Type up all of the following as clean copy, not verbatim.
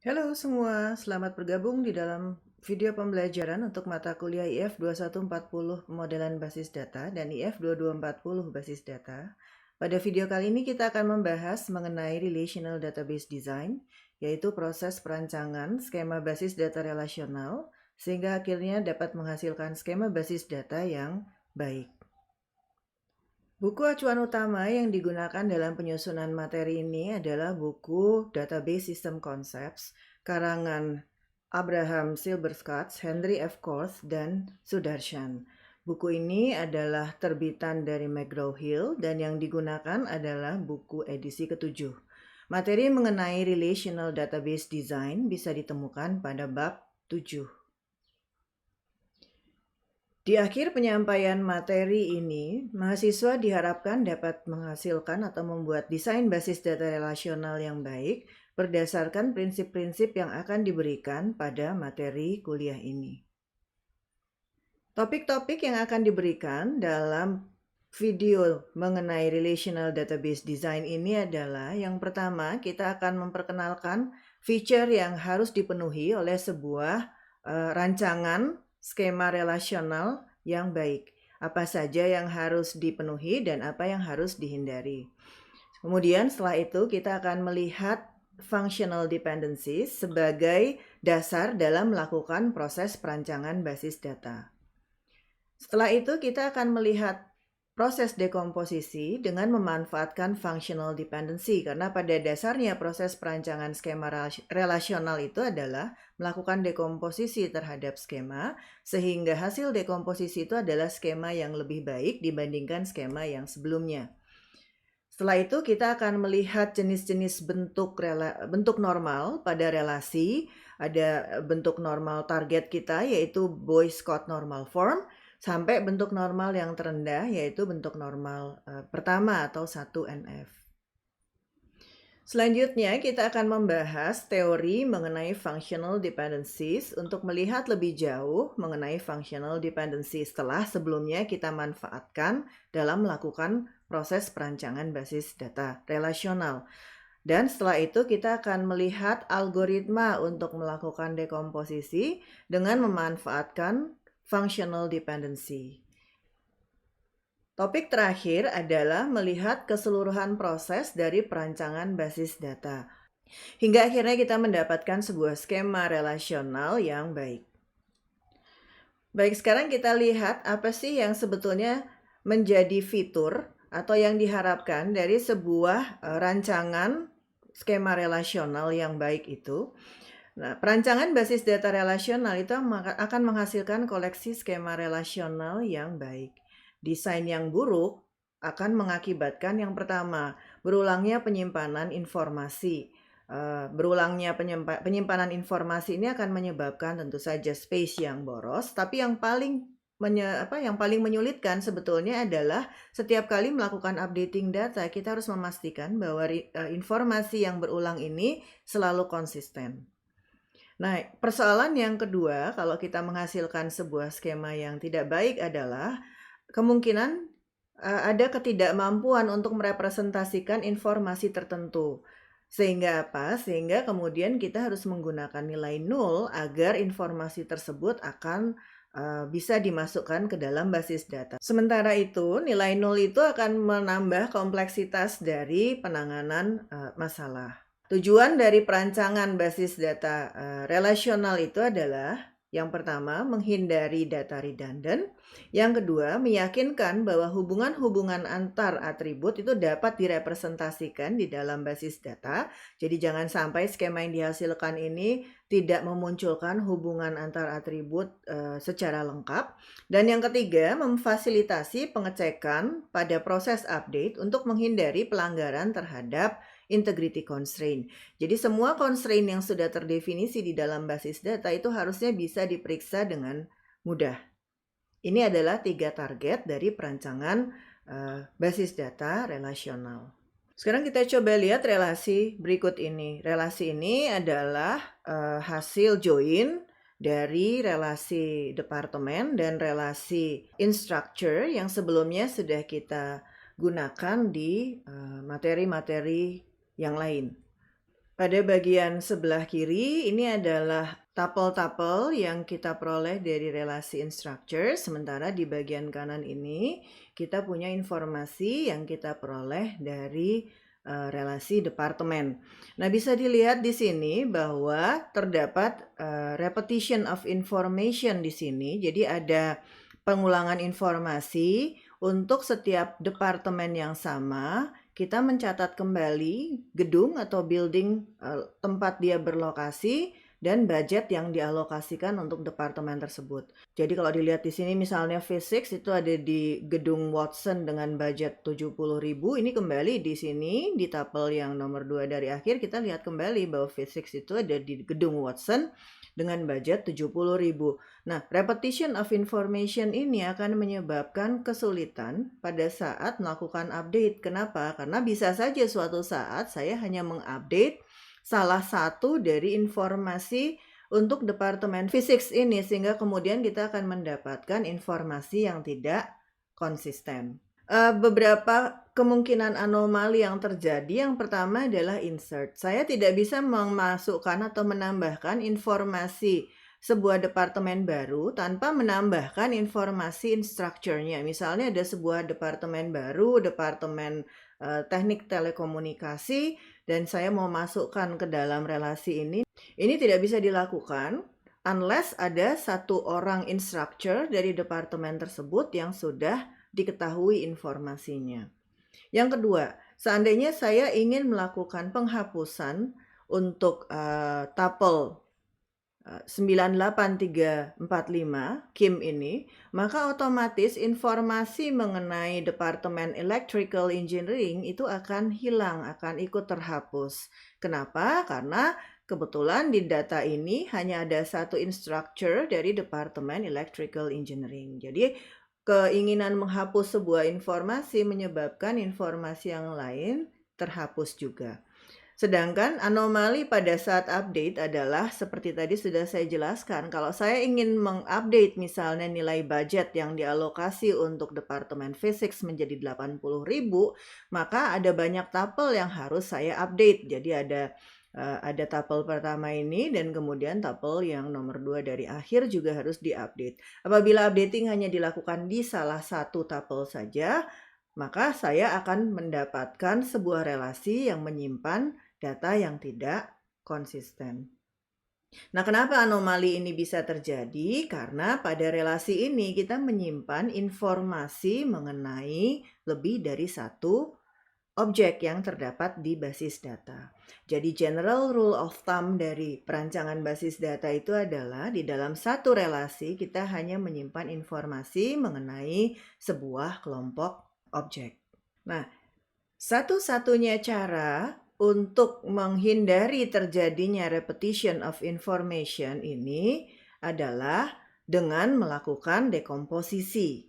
Halo semua, selamat bergabung di dalam video pembelajaran untuk mata kuliah IF 2140 pemodelan basis data dan IF 2240 basis data. Pada video kali ini kita akan membahas mengenai Relational Database Design, yaitu proses perancangan skema basis data relasional, sehingga akhirnya dapat menghasilkan skema basis data yang baik. Buku acuan utama yang digunakan dalam penyusunan materi ini adalah buku Database System Concepts, karangan Abraham Silberscott, Henry F. Korth, dan Sudarshan. Buku ini adalah terbitan dari McGraw-Hill dan yang digunakan adalah buku edisi ke-7. Materi mengenai Relational Database Design bisa ditemukan pada bab 7. Di akhir penyampaian materi ini, mahasiswa diharapkan dapat menghasilkan atau membuat desain basis data relasional yang baik berdasarkan prinsip-prinsip yang akan diberikan pada materi kuliah ini. Topik-topik yang akan diberikan dalam video mengenai Relational Database Design ini adalah yang pertama, kita akan memperkenalkan feature yang harus dipenuhi oleh sebuah rancangan skema relasional yang baik. Apa saja yang harus dipenuhi dan apa yang harus dihindari. Kemudian setelah itu kita akan melihat functional dependencies sebagai dasar dalam melakukan proses perancangan basis data. Setelah itu kita akan melihat proses dekomposisi dengan memanfaatkan functional dependency, karena pada dasarnya proses perancangan skema relasional itu adalah melakukan dekomposisi terhadap skema, sehingga hasil dekomposisi itu adalah skema yang lebih baik dibandingkan skema yang sebelumnya. Setelah itu kita akan melihat jenis-jenis bentuk normal pada relasi. Ada bentuk normal target kita yaitu Boy-Scott normal form, sampai bentuk normal yang terendah yaitu bentuk normal pertama atau 1NF. Selanjutnya kita akan membahas teori mengenai functional dependencies untuk melihat lebih jauh mengenai functional dependency setelah sebelumnya kita manfaatkan dalam melakukan proses perancangan basis data relasional. Dan setelah itu kita akan melihat algoritma untuk melakukan dekomposisi dengan memanfaatkan functional dependency. Topik terakhir adalah melihat keseluruhan proses dari perancangan basis data. Hingga akhirnya kita mendapatkan sebuah skema relasional yang baik. Baik, sekarang kita lihat apa sih yang sebetulnya menjadi fitur atau yang diharapkan dari sebuah rancangan skema relasional yang baik itu. Nah, perancangan basis data relasional itu akan menghasilkan koleksi skema relasional yang baik. Desain yang buruk akan mengakibatkan yang pertama, berulangnya penyimpanan informasi. Berulangnya penyimpanan informasi ini akan menyebabkan tentu saja space yang boros, tapi yang paling menyulitkan sebetulnya adalah setiap kali melakukan updating data, kita harus memastikan bahwa informasi yang berulang ini selalu konsisten. Nah, persoalan yang kedua, kalau kita menghasilkan sebuah skema yang tidak baik adalah kemungkinan ada ketidakmampuan untuk merepresentasikan informasi tertentu. Sehingga apa? Sehingga kemudian kita harus menggunakan nilai nol agar informasi tersebut akan bisa dimasukkan ke dalam basis data. Sementara itu, nilai nol itu akan menambah kompleksitas dari penanganan masalah. Tujuan dari perancangan basis data relasional itu adalah yang pertama, menghindari data redundant. Yang kedua, meyakinkan bahwa hubungan-hubungan antar atribut itu dapat direpresentasikan di dalam basis data. Jadi jangan sampai skema yang dihasilkan ini tidak memunculkan hubungan antar atribut secara lengkap. Dan yang ketiga, memfasilitasi pengecekan pada proses update untuk menghindari pelanggaran terhadap integrity constraint. Jadi semua constraint yang sudah terdefinisi di dalam basis data itu harusnya bisa diperiksa dengan mudah. Ini adalah 3 target dari perancangan basis data relasional. Sekarang kita coba lihat relasi berikut ini. Relasi ini adalah hasil join dari relasi departemen dan relasi instructor yang sebelumnya sudah kita gunakan di materi-materi yang lain. Pada bagian sebelah kiri ini adalah tapel-tapel yang kita peroleh dari relasi instructure, sementara di bagian kanan ini kita punya informasi yang kita peroleh dari relasi departemen. Nah, bisa dilihat di sini bahwa terdapat repetition of information di sini. Jadi ada pengulangan informasi untuk setiap departemen yang sama. Kita mencatat kembali gedung atau building tempat dia berlokasi dan budget yang dialokasikan untuk departemen tersebut. Jadi kalau dilihat di sini misalnya Physics itu ada di gedung Watson dengan budget 70.000, ini kembali di sini di tabel yang nomor 2 dari akhir kita lihat kembali bahwa Physics itu ada di gedung Watson dengan budget 70.000. Nah, repetition of information ini akan menyebabkan kesulitan pada saat melakukan update. Kenapa? Karena bisa saja suatu saat saya hanya mengupdate salah satu dari informasi untuk departemen Physics ini, sehingga kemudian kita akan mendapatkan informasi yang tidak konsisten. Beberapa kemungkinan anomali yang terjadi, yang pertama adalah insert. Saya tidak bisa memasukkan atau menambahkan informasi sebuah departemen baru tanpa menambahkan informasi instructure-nya. Misalnya ada sebuah departemen baru, departemen teknik telekomunikasi, dan saya mau masukkan ke dalam relasi ini. Ini tidak bisa dilakukan unless ada satu orang instructor dari departemen tersebut yang sudah diketahui informasinya. Yang kedua, seandainya saya ingin melakukan penghapusan untuk tapel 98345 Kim ini, maka otomatis informasi mengenai Departemen Electrical Engineering itu akan hilang, akan ikut terhapus. Kenapa? Karena kebetulan di data ini hanya ada satu instructor dari Departemen Electrical Engineering. Jadi keinginan menghapus sebuah informasi menyebabkan informasi yang lain terhapus juga. Sedangkan anomali pada saat update adalah seperti tadi sudah saya jelaskan, kalau saya ingin mengupdate misalnya nilai budget yang dialokasi untuk Departemen Physics menjadi 80.000, maka ada banyak tapel yang harus saya update. Jadi ada tapel pertama ini dan kemudian tapel yang nomor 2 dari akhir juga harus diupdate. Apabila updating hanya dilakukan di salah satu tapel saja, maka saya akan mendapatkan sebuah relasi yang menyimpan data yang tidak konsisten. Nah, kenapa anomali ini bisa terjadi? Karena pada relasi ini kita menyimpan informasi mengenai lebih dari satu objek yang terdapat di basis data. Jadi general rule of thumb dari perancangan basis data itu adalah di dalam satu relasi kita hanya menyimpan informasi mengenai sebuah kelompok objek. Nah, satu-satunya cara untuk menghindari terjadinya repetition of information ini adalah dengan melakukan dekomposisi.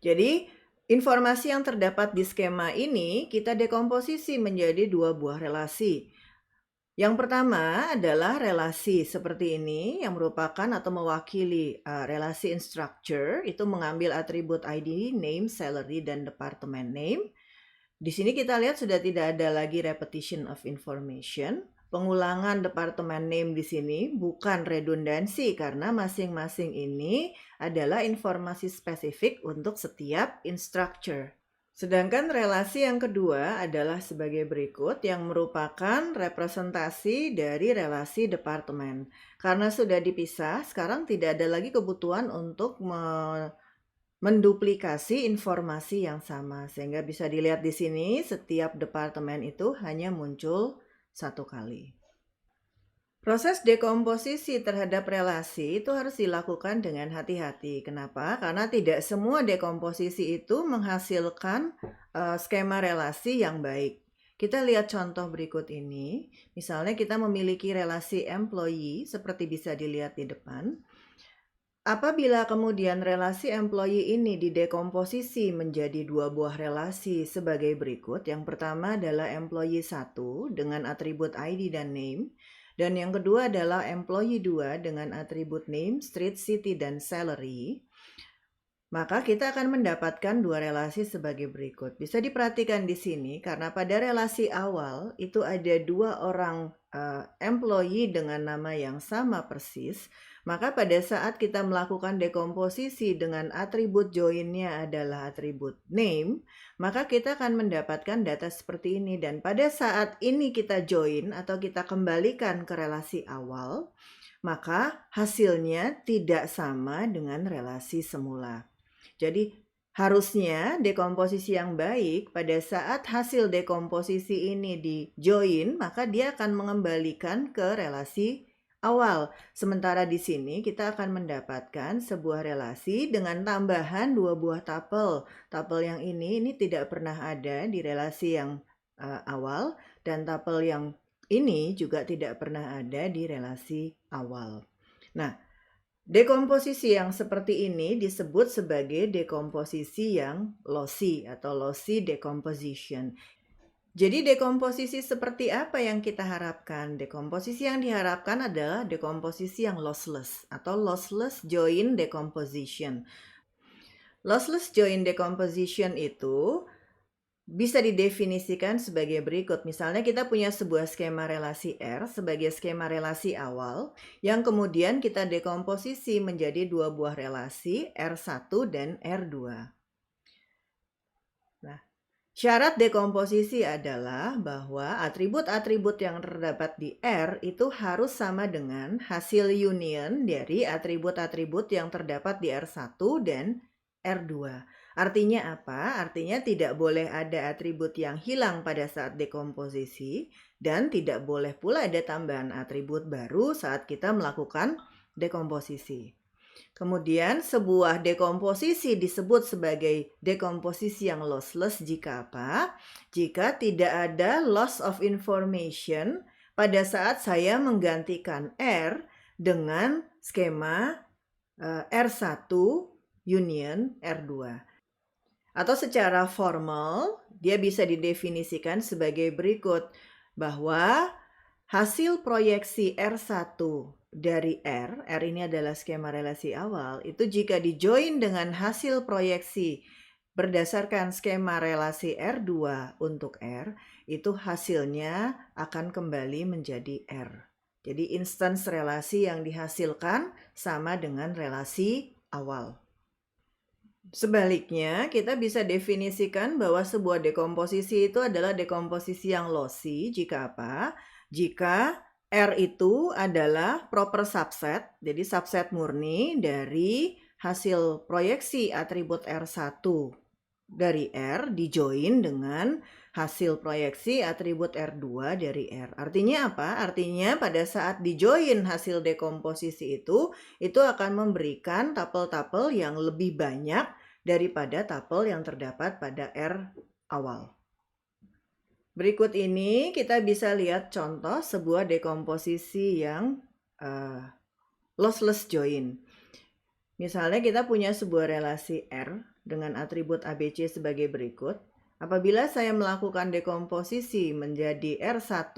Jadi, informasi yang terdapat di skema ini kita dekomposisi menjadi dua buah relasi. Yang pertama adalah relasi seperti ini yang merupakan atau mewakili relasi instructor, itu mengambil atribut ID, name, salary, dan department name. Di sini kita lihat sudah tidak ada lagi repetition of information. Pengulangan departemen name di sini bukan redundansi karena masing-masing ini adalah informasi spesifik untuk setiap instructor. Sedangkan relasi yang kedua adalah sebagai berikut yang merupakan representasi dari relasi departemen. Karena sudah dipisah, sekarang tidak ada lagi kebutuhan untuk menduplikasi informasi yang sama, sehingga bisa dilihat di sini setiap departemen itu hanya muncul satu kali. Proses dekomposisi terhadap relasi itu harus dilakukan dengan hati-hati. Kenapa? Karena tidak semua dekomposisi itu menghasilkan skema relasi yang baik. Kita lihat contoh berikut ini. Misalnya kita memiliki relasi employee seperti bisa dilihat di depan. Apabila kemudian relasi employee ini didekomposisi menjadi dua buah relasi sebagai berikut. Yang pertama adalah employee 1 dengan atribut ID dan name. Dan yang kedua adalah employee 2 dengan atribut name, street, city, dan salary. maka kita akan mendapatkan dua relasi sebagai berikut. Bisa diperhatikan di sini karena pada relasi awal itu ada dua orang employee dengan nama yang sama persis, maka pada saat kita melakukan dekomposisi dengan atribut join-nya adalah atribut name, maka kita akan mendapatkan data seperti ini. Dan pada saat ini kita join atau kita kembalikan ke relasi awal, maka hasilnya tidak sama dengan relasi semula. Jadi harusnya dekomposisi yang baik pada saat hasil dekomposisi ini di join, maka dia akan mengembalikan ke relasi awal. Sementara di sini kita akan mendapatkan sebuah relasi dengan tambahan dua buah tuple. Tuple yang ini tidak pernah ada di relasi yang awal, dan tuple yang ini juga tidak pernah ada di relasi awal. Nah, dekomposisi yang seperti ini disebut sebagai dekomposisi yang lossy atau lossy decomposition. Jadi dekomposisi seperti apa yang kita harapkan? Dekomposisi yang diharapkan adalah dekomposisi yang lossless atau lossless join decomposition. Lossless join decomposition itu bisa didefinisikan sebagai berikut. Misalnya kita punya sebuah skema relasi R sebagai skema relasi awal yang kemudian kita dekomposisi menjadi dua buah relasi R1 dan R2. Nah, syarat dekomposisi adalah bahwa atribut-atribut yang terdapat di R itu harus sama dengan hasil union dari atribut-atribut yang terdapat di R1 dan R2. Artinya apa? Artinya tidak boleh ada atribut yang hilang pada saat dekomposisi dan tidak boleh pula ada tambahan atribut baru saat kita melakukan dekomposisi. Kemudian sebuah dekomposisi disebut sebagai dekomposisi yang lossless jika apa? Jika tidak ada loss of information pada saat saya menggantikan R dengan skema R1 union R2. Atau secara formal, dia bisa didefinisikan sebagai berikut, bahwa hasil proyeksi R1 dari R ini adalah skema relasi awal, itu jika dijoin dengan hasil proyeksi berdasarkan skema relasi R2 untuk R, itu hasilnya akan kembali menjadi R. Jadi instance relasi yang dihasilkan sama dengan relasi awal. Sebaliknya, kita bisa definisikan bahwa sebuah dekomposisi itu adalah dekomposisi yang lossy jika apa? Jika R itu adalah proper subset, jadi subset murni dari hasil proyeksi atribut R1 dari R dijoin dengan hasil proyeksi atribut R2 dari R. Artinya apa? Artinya pada saat dijoin hasil dekomposisi itu akan memberikan tuple-tuple yang lebih banyak daripada tuple yang terdapat pada R awal. Berikut ini kita bisa lihat contoh sebuah dekomposisi yang lossless join. Misalnya kita punya sebuah relasi R dengan atribut ABC sebagai berikut. Apabila saya melakukan dekomposisi menjadi R1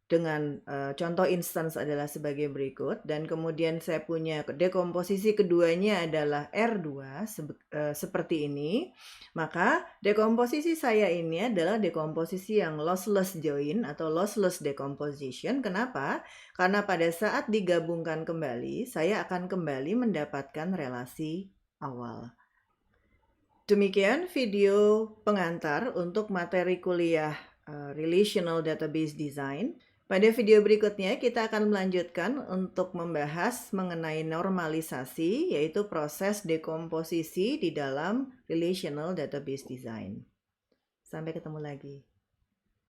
dengan contoh instance adalah sebagai berikut, dan kemudian saya punya dekomposisi keduanya adalah R2 seperti ini, maka dekomposisi saya ini adalah dekomposisi yang lossless join atau lossless decomposition. Kenapa? Karena pada saat digabungkan kembali, saya akan kembali mendapatkan relasi awal. Demikian video pengantar untuk materi kuliah Relational Database Design. Pada video berikutnya kita akan melanjutkan untuk membahas mengenai normalisasi, yaitu proses dekomposisi di dalam Relational Database Design. Sampai ketemu lagi.